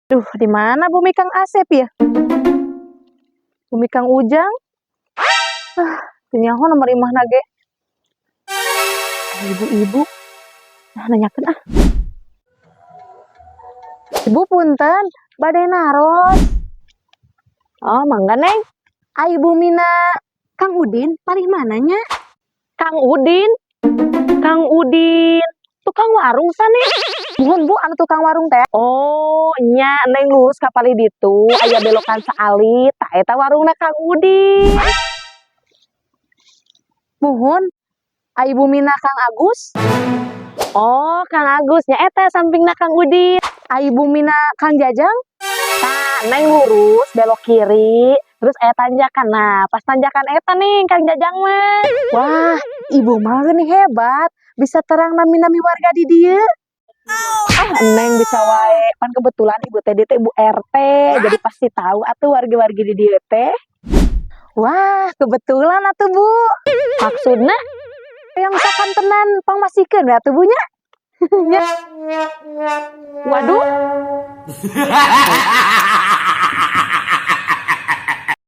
Duh, di mana Bumi Kang Asep ya? Bumi Kang Ujang? Tinyaho nomor imah nage. Ibu-ibu. Nanyakeun ah. Ibu punten, bade naros. Oh, mangga Neng. Ai Bumina Kang Udin, palih mananya? Kang Udin? Kang Udin. Tukang warung sana. Buhun Bu, anu tukang warung teh. Oh, nya Neng lurus ka palih ditu, aya belokan saalit, tah eta warungna Kang Udin. Muhun, ai Bumina Kang Agus? Oh, Kang Agus, nya eta sampingna Kang Udin. Ai Bumina Kang Jajang? Nah, Neng lurus belok kiri, terus tanjakan. Nah, pas tanjakan eta nih Kang Jajang mah. Wah, ibu mah nih hebat, bisa terang nami-nami warga di dieu. Neng bisa wae, pan kebetulan ibu teh ibu RT, jadi pasti tahu atuh warga-wargi di dieu teh. Wah, kebetulan atuh Bu. Maksudna yang sakantenan pangmasikeun atuh Bu nya. Waduh.